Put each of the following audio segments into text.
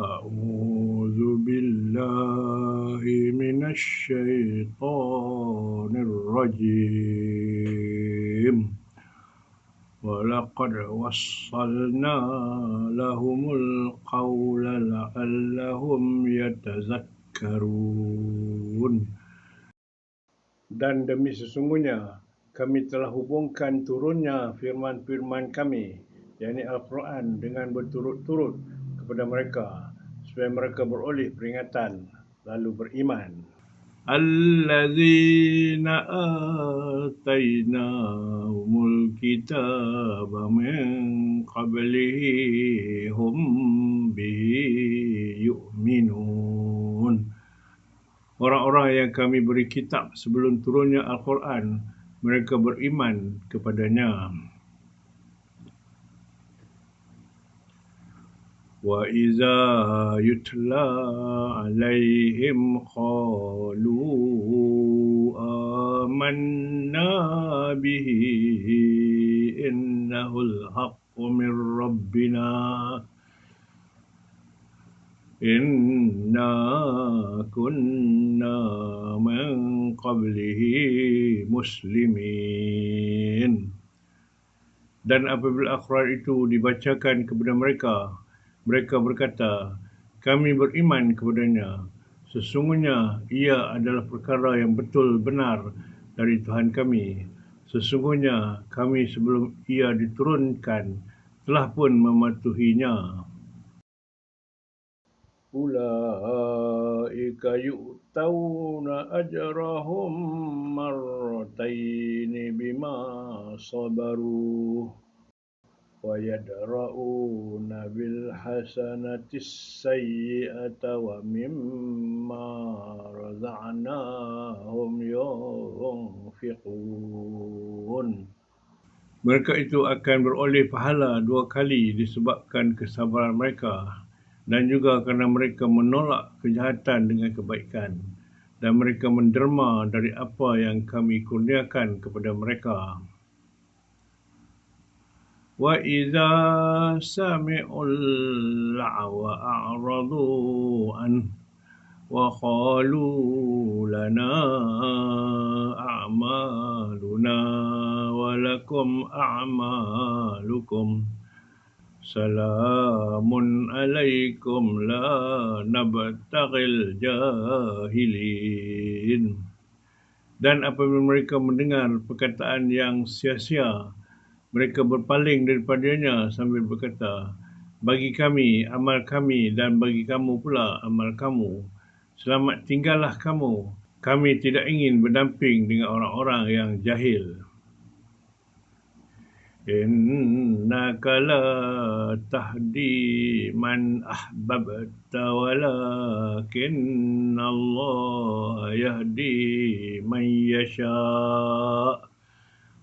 أعوذ بالله من الشيطان الرجيم ولقد وصلنا لهم القول لعلهم يتذكرون. Dan demi sesungguhnya kami telah hubungkan turunnya firman-firman kami, yakni Al-Quran, dengan berturut-turut kepada mereka supaya mereka beroleh peringatan lalu beriman. Allazina atainahumul kitaba min qablihi hum bihi yu'minun. Orang-orang yang kami beri kitab sebelum turunnya Al-Quran, mereka beriman kepadanya. وَإِذَا يُتْلَى عَلَيْهِمْ قَالُوا آمَنَّا بِهِ إِنَّهُ الْحَقُّ مِنْ رَبِّنَا إِنَّا كُنَّا مِنْ قَبْلِهِ مُسْلِمِينَ. Dan apabila Al-Quran itu dibacakan kepada mereka, mereka berkata, kami beriman kepadanya. Sesungguhnya ia adalah perkara yang betul benar dari Tuhan kami. Sesungguhnya kami sebelum ia diturunkan telah pun mematuhinya. Ulaika yu'tawna ajrahum marrataini bima sabaru wa yadra'una bil hasanatis sayyi'ata wa mimma razaqnahum yunfiqun. Mereka itu akan beroleh pahala 2 kali disebabkan kesabaran mereka, dan juga kerana mereka menolak kejahatan dengan kebaikan, dan mereka menderma dari apa yang kami kurniakan kepada mereka. وَإِذَا سَمِعُوا اللَّغْوَ أَعْرَضُوا عَنْهُ وَقَالُوا لَنَا أَعْمَالُنَا وَلَكُمْ أَعْمَالُكُمْ سَلَامٌ عَلَيْكُمْ لَا نَبْتَغِي الْجَاهِلِينَ. Dan apabila mereka mendengar perkataan yang sia-sia, mereka berpaling daripadanya sambil berkata, bagi kami amal kami dan bagi kamu pula amal kamu. Selamat tinggallah kamu. Kami tidak ingin berdamping dengan orang-orang yang jahil. Innaka la tahdi man ahbabta walakinna Allah yahdi man yasha'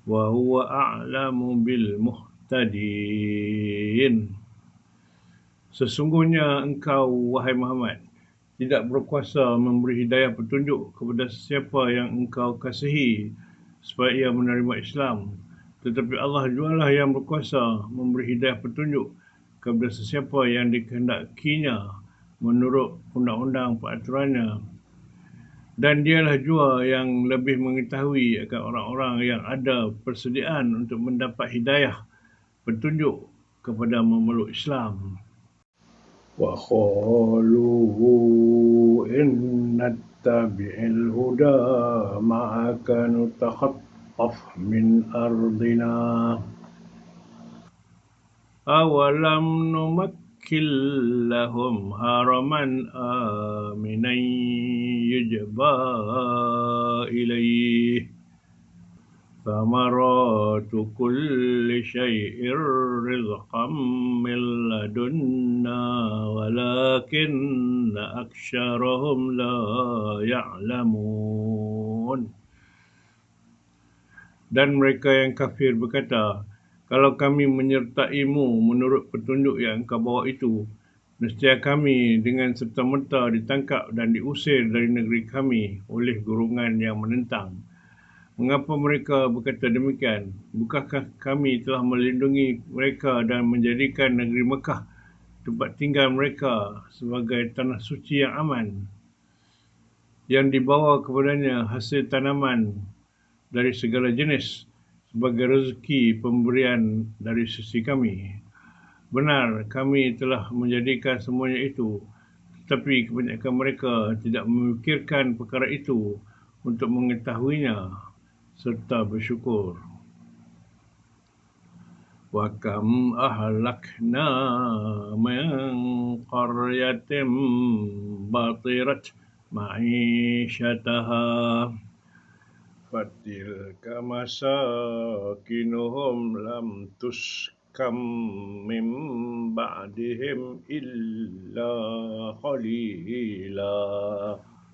wa huwa a'lamu bil muhtadin. Sesungguhnya engkau, wahai Muhammad, tidak berkuasa memberi hidayah petunjuk kepada sesiapa yang engkau kasihi supaya ia menerima Islam. Tetapi Allah jualah yang berkuasa memberi hidayah petunjuk kepada sesiapa yang dikehendakinya menurut undang-undang peraturannya. Dan dialah jua yang lebih mengetahui akan orang-orang yang ada persediaan untuk mendapat hidayah petunjuk kepada memeluk Islam. Wa qalu inna tabi'il huda ma'aka nutakhattaf min ardina awalam numakkil lahum haraman aminan yujba ilayhi thamaratu kulli syai'ir rizqan min ladunna walakinna aksyarahum la ya'lamun. Dan mereka yang kafir berkata, kalau kami menyertaimu menurut petunjuk yang engkau bawa itu, nescaya kami dengan serta-merta ditangkap dan diusir dari negeri kami oleh golongan yang menentang. Mengapa mereka berkata demikian? Bukankah kami telah melindungi mereka dan menjadikan negeri Mekah itu tempat tinggal mereka sebagai tanah suci yang aman, yang dibawa kepadanya hasil tanaman dari segala jenis sebagai rezeki pemberian dari sisi kami. Benar, kami telah menjadikan semuanya itu, tetapi kebanyakan mereka tidak memikirkan perkara itu untuk mengetahuinya serta bersyukur. Wa kam ahlakna min qaryatin batirat ma'ishataha fatilka masakinuhum lam tuskam min ba'dihim illa qalila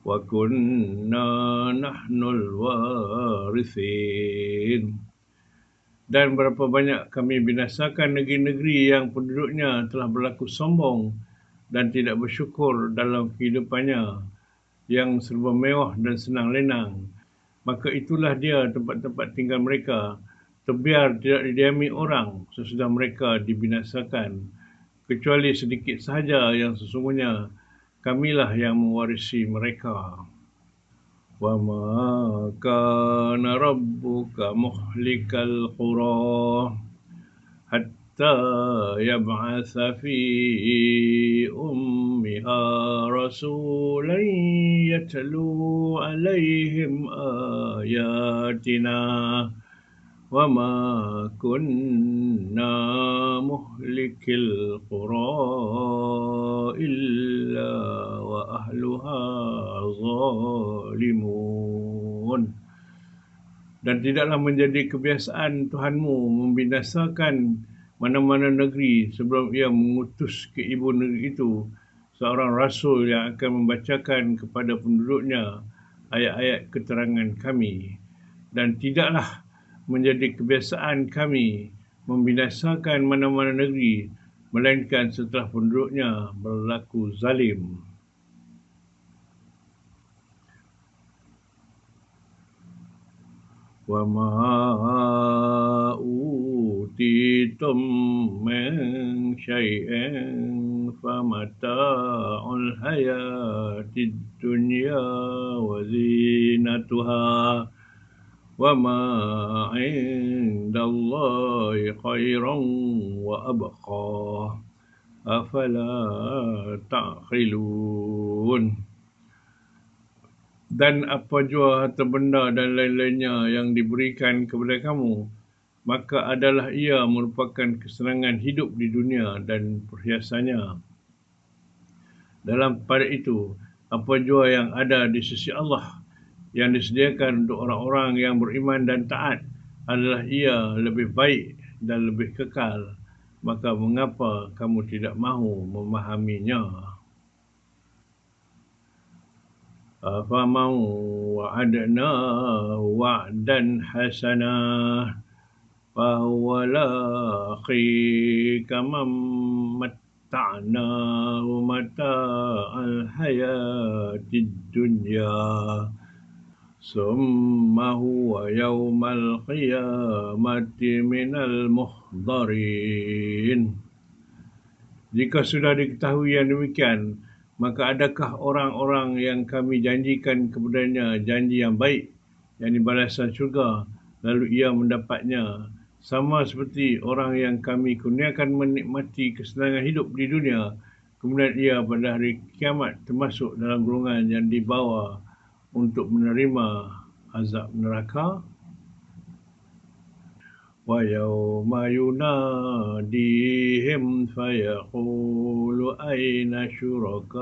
wa kunna nahnul warithin. Dan berapa banyak kami binasakan negeri-negeri yang penduduknya telah berlaku sombong dan tidak bersyukur dalam kehidupannya yang serba mewah dan senang lenang. Maka itulah dia tempat-tempat tinggal mereka, terbiar tidak didiami orang sesudah mereka dibinasakan, kecuali sedikit sahaja yang sesungguhnya kamilah yang mewarisi mereka. Wa ma kana rabbuka muhlikal qura hatta yab'atha fi ummiha rasulan yatlu alaihim ayatina wa ma kunna muhlikil qura illa wa ahluha zalimun. Dan tidaklah menjadi kebiasaan Tuhanmu membinasakan mana-mana negeri sebelum ia mengutus ke ibu negeri itu seorang rasul yang akan membacakan kepada penduduknya ayat-ayat keterangan kami. Dan tidaklah menjadi kebiasaan kami membinasakan mana-mana negeri melainkan setelah penduduknya berlaku zalim. Wa ma utitum min syai'in famata'ul hayatid dunya wa zinatuha wa ma 'indallahi khairan wa abqa afala ta'qilun. Dan apa jua harta benda dan lain-lainnya yang diberikan kepada kamu, maka adalah ia merupakan kesenangan hidup di dunia dan perhiasannya. Dalam pada itu, apa jua yang ada di sisi Allah yang disediakan untuk orang-orang yang beriman dan taat adalah ia lebih baik dan lebih kekal. Maka mengapa kamu tidak mahu memahaminya? أَفَمَنْ وَعَدْنَاهُ وَعْدًا حَسَنًا فَهُوَ لَاقِيهِ كَمَنْ مَتَّعْنَاهُ مَتَاعَ الْحَيَاةِ الدُّنْيَا ثُمَّ هُوَ يَوْمَ الْقِيَامَةِ مِنَ الْمُحْضَرِينَ. Jika sudah diketahui yang demikian, maka adakah orang-orang yang kami janjikan kepadanya janji yang baik, yakni balasan syurga, lalu ia mendapatnya, sama seperti orang yang kami kurniakan menikmati kesenangan hidup di dunia, kemudian ia pada hari kiamat termasuk dalam golongan yang dibawa untuk menerima azab neraka? وَيَوْمَ يُنَادِيهِمْ فَيَقُولُ أَيْنَ شُرَكَائِيَ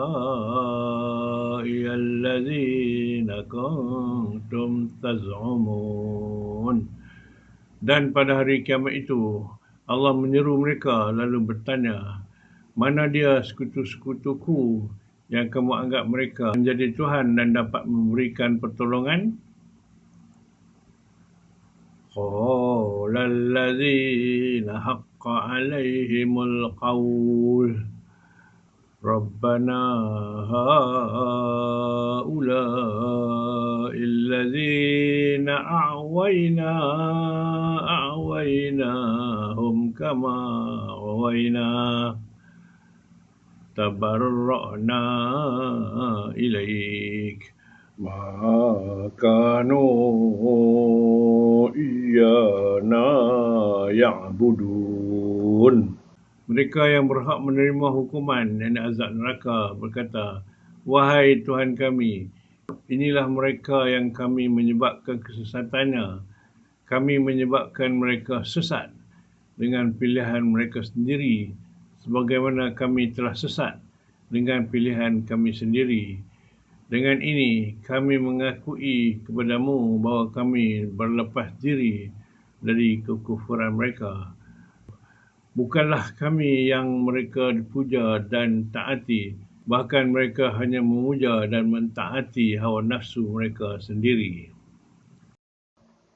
الَّذِينَ كُنتُمْ تَزْعُمُونَ. Dan pada hari kiamat itu, Allah menyeru mereka lalu bertanya, mana dia sekutu-sekutuku yang kamu anggap mereka menjadi Tuhan dan dapat memberikan pertolongan? قَالَ الَّذِينَ حَقَّ عَلَيْهِمُ الْقَوْلُ رَبَّنَا هَؤُلَاءِ الَّذِينَ أَغْوَيْنَاهُمْ كَمَا غَوَيْنَا tabarra'na ilaik ma kanu iyana ya'budun. Mereka yang berhak menerima hukuman dan azab neraka berkata, wahai Tuhan kami, inilah mereka yang kami menyebabkan kesesatannya. Kami menyebabkan mereka sesat dengan pilihan mereka sendiri, sebagaimana kami telah sesat dengan pilihan kami sendiri. Dengan ini, kami mengakui kepadamu bahawa kami berlepas diri dari kekufuran mereka. Bukanlah kami yang mereka dipuja dan taati, bahkan mereka hanya memuja dan mentaati hawa nafsu mereka sendiri.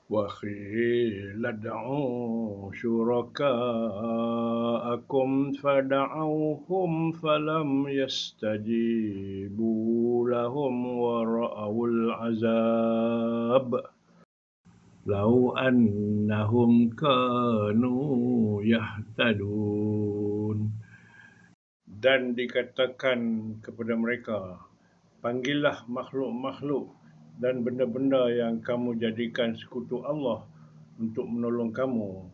وَقِيلَ ادْعُوا شُرَكَاءَكُمْ فَدَعَوْهُمْ فَلَمْ يَسْتَجِيبُوا لَهُمْ وَرَأَوُا الْعَذَابَ لَوْ أَنَّهُمْ كَانُوا يَهْتَدُونَ. Dan dikatakan kepada mereka, panggillah makhluk-makhluk dan benda-benda yang kamu jadikan sekutu Allah untuk menolong kamu.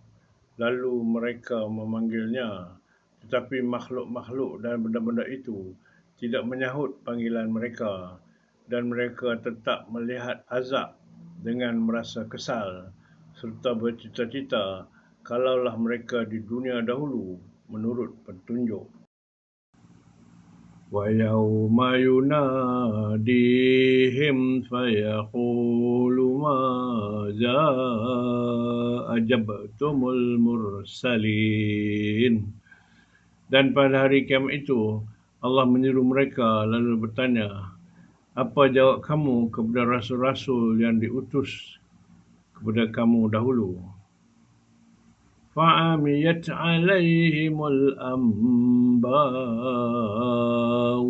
Lalu mereka memanggilnya, tetapi makhluk-makhluk dan benda-benda itu tidak menyahut panggilan mereka, dan mereka tetap melihat azab dengan merasa kesal, serta bercita-cita kalaulah mereka di dunia dahulu menurut petunjuk. وَيَوْمَ يُنَادِيهِمْ فَيَقُولُ مَاذَا أَجَبْتُمُ الْمُرْسَلِينَ. Dan pada hari kiamat itu, Allah menyeru mereka lalu bertanya, apa jawab kamu kepada rasul-rasul yang diutus kepada kamu dahulu? فَعَمِيَتْ عَلَيْهِمُ الْأَنْبَاءُ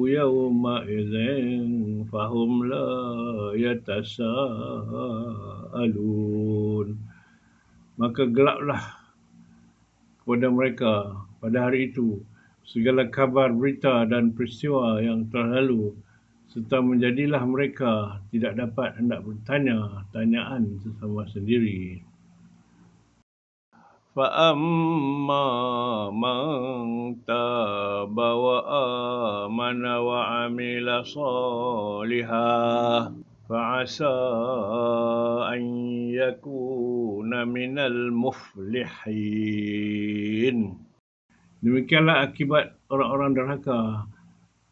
يَوْمَئِذٍ فَهُمْ لَا يَتَسَاءَلُونَ. Maka gelaplah kepada mereka pada hari itu segala kabar, berita dan peristiwa yang telah lalu, serta menjadilah mereka tidak dapat hendak bertanya tanyaan sesama sendiri. فَأَمَّا مَنْ تَابَ وَآمَنَ وَعَمِلَ صَالِحًا فَعَسَى أَنْ يَكُونَ مِنَ الْمُفْلِحِينَ. Demikianlah akibat orang-orang derhaka.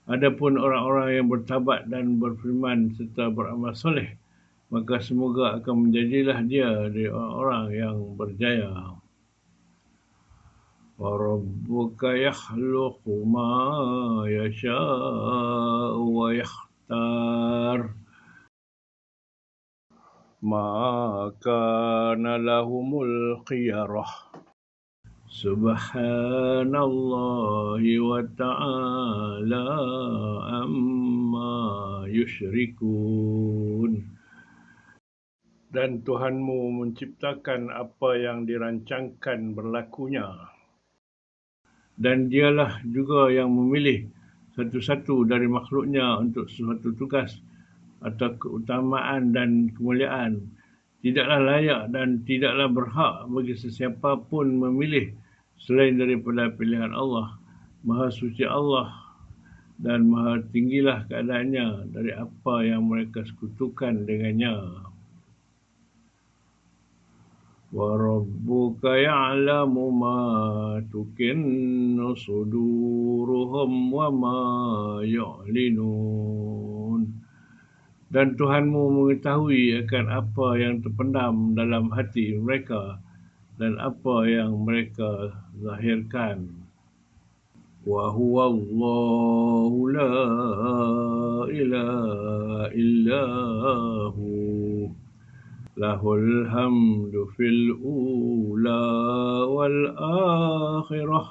Adapun orang-orang yang bertaubat dan berfirman serta beramal soleh, maka semoga akan menjadilah dia dari orang-orang yang berjaya. وَرَبُّكَ يَخْلُقُ مَا يَشَاءُ وَيَخْتَارُ مَا كَانَ لَهُمُ الْخِيَرَةُ سُبْحَانَ اللَّهِ وَتَعَالَى عَمَّا يُشْرِكُونَ. Dan Tuhanmu menciptakan apa yang dirancangkan berlakunya. Dan dialah juga yang memilih satu-satu dari makhluknya untuk sesuatu tugas atau keutamaan dan kemuliaan. Tidaklah layak dan tidaklah berhak bagi sesiapa pun memilih selain daripada pilihan Allah. Maha suci Allah dan maha tinggilah keadaannya dari apa yang mereka sekutukan dengannya. وَرَبُّكَ يَعْلَمُ مَا تُكِنُّ صُدُورُهُمْ وَمَا يُعْلِنُونَ. Dan Tuhanmu mengetahui akan apa yang terpendam dalam hati mereka dan apa yang mereka zahirkan. وَهُوَ اللَّهُ لَا إِلَهَ إِلَّا هُوَ لَهُ الْحَمْدُ فِي الْأُولَى وَالْآخِرَةِ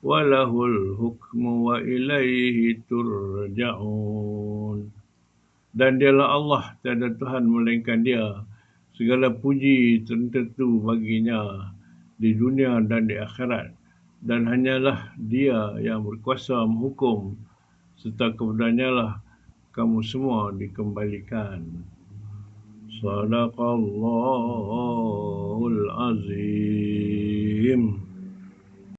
وَلَهُ الْحُكْمُ وَإِلَيْهِ تُرْجَعُونَ. Dan dialah Allah, tiada Tuhan melainkan Dia. Segala puji tentu baginya di dunia dan di akhirat. dan hanyalah Dia yang berkuasa menghukum, serta kepadanya lah kamu semua dikembalikan. Sadaqallahul Azim.